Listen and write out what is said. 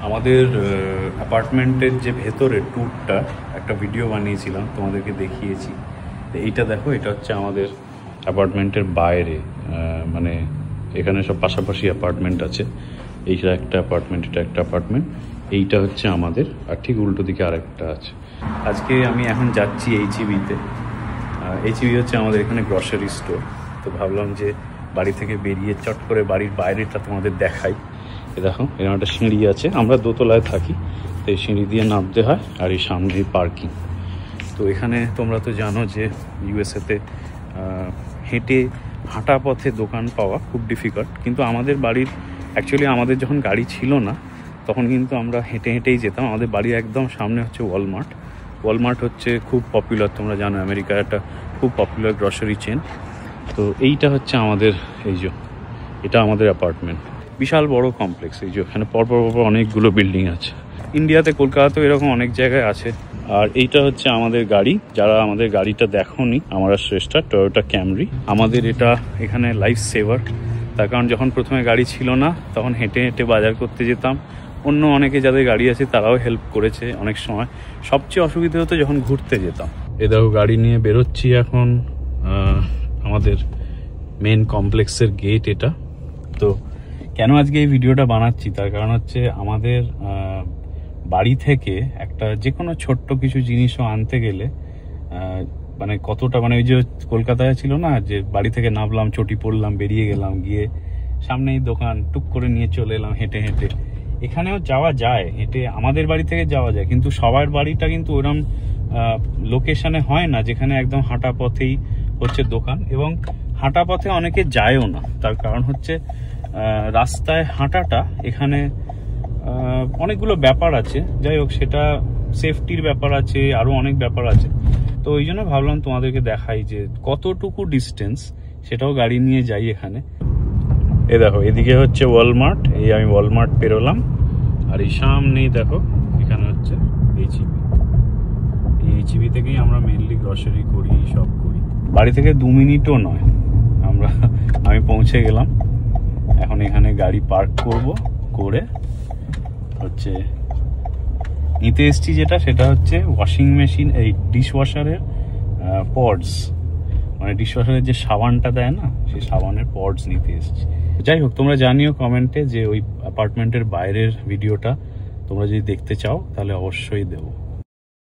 আমাদের অ্যাপার্টমেন্টের যে ভেতরের ট্যুরটা একটা ভিডিও বানিয়েছিলাম, তোমাদেরকে দেখিয়েছি। এইটা দেখো, এটা হচ্ছে আমাদের অ্যাপার্টমেন্টের বাইরে, মানে এখানে সব পাশাপাশি অ্যাপার্টমেন্ট আছে। এইটা একটা অ্যাপার্টমেন্ট, এটা একটা অ্যাপার্টমেন্ট, এইটা হচ্ছে আমাদের, আর ঠিক উল্টো দিকে আরেকটা আছে। আজকে আমি এখন যাচ্ছি HEB-তে। HEB হচ্ছে আমাদের এখানে গ্রসারি স্টোর। তো ভাবলাম যে বাড়ি থেকে বেরিয়ে চট করে বাড়ির বাইরেটা তোমাদের দেখাই। দেখো, এরকম একটা সিঁড়ি আছে, আমরা দোতলায় থাকি, তো এই সিঁড়ি দিয়ে নামতে হয়, আর এই সামনেই পার্কিং। তো এখানে তোমরা তো জানো যে USA-তে হাঁটা পথে দোকান পাওয়া খুব ডিফিকাল্ট, কিন্তু আমাদের বাড়ির অ্যাকচুয়ালি আমাদের যখন গাড়ি ছিল না তখন কিন্তু আমরা হেঁটেই যেতাম। আমাদের বাড়ির একদম সামনে হচ্ছে ওয়ালমার্ট হচ্ছে খুব পপুলার, তোমরা জানো আমেরিকার একটা খুব পপুলার গ্রসারি চেন। তো এইটা হচ্ছে আমাদের, এটা আমাদের অ্যাপার্টমেন্ট, বিশাল বড় কমপ্লেক্স। এখানে পরপর অনেকগুলো বিল্ডিং আছে। ইন্ডিয়াতে কলকাতাতেও এরকম অনেক জায়গায় আছে। আর এইটা হচ্ছে আমাদের গাড়ি, যারা আমাদের গাড়িটা দেখোনি, আমরা শ্রেষ্ঠা টয়োটা ক্যামরি। আমাদের এটা এখানে লাইফ সেভার, তার কারণ যখন প্রথমে গাড়ি ছিল না তখন হেঁটে বাজার করতে যেতাম। অন্য অনেকে যাদের গাড়ি আছে তারাও হেল্প করেছে অনেক সময়। সবচেয়ে অসুবিধা হতো যখন ঘুরতে যেতাম। এ দেখো, গাড়ি নিয়ে বেরোচ্ছি এখন। আমাদের মেন কমপ্লেক্সের গেট এটা। তো কেন আজকে এই ভিডিওটা বানাচ্ছি, তার কারণ হচ্ছে আমাদের বাড়ি থেকে একটা যে কোনো ছোট্ট কিছু জিনিসও আনতে গেলে মানে কতটা, মানে ওই যে কলকাতায় ছিল না যে বাড়ি থেকে নামলাম, চটি পড়লাম, বেরিয়ে গেলাম, গিয়ে সামনেই দোকান, টুক করে নিয়ে চলে এলাম হেঁটে। এখানেও যাওয়া যায় হেঁটে, আমাদের বাড়ি থেকে যাওয়া যায়, কিন্তু সবার বাড়িটা কিন্তু ওরকম লোকেশনে হয় না যেখানে একদম হাঁটা পথেই হচ্ছে দোকান। এবং হাঁটা পথে অনেকে যায়ও না, তার কারণ হচ্ছে রাস্তায় হাঁটাটা এখানে অনেকগুলো ব্যাপার আছে। যাই হোক, সেটা সেফটির ব্যাপার আছে, আরো অনেক ব্যাপার আছে। তো ওই জন্য ভাবলাম তোমাদেরকে দেখাই যে কতটুকু ডিস্টেন্স, সেটাও গাড়ি নিয়ে যাই এখানে। এ দেখো, এদিকে হচ্ছে ওয়ালমার্ট, এই আমি ওয়ালমার্ট পেরোলাম, আর এই সামনেই দেখো এখানে হচ্ছে HEB। এই HEB থেকেই আমরা মেনলি গ্রসারি করি, সব করি। বাড়ি থেকে 2 মিনিটও নয়, আমি পৌঁছে গেলাম। এখন এখানে গাড়ি পার্ক করে হচ্ছে নিতে এসছি, সেটা হচ্ছে ওয়াশিং মেশিন, এই ডিশওয়াশারের পডস, মানে ডিশওয়াশারের যে সাবানটা দেয় না, সেই সাবানের পডস নিতে এসছি। যাই হোক, তোমরা জানিও কমেন্টে যে ওই অ্যাপার্টমেন্টের বাইরের ভিডিওটা তোমরা যদি দেখতে চাও তাহলে অবশ্যই দেবো।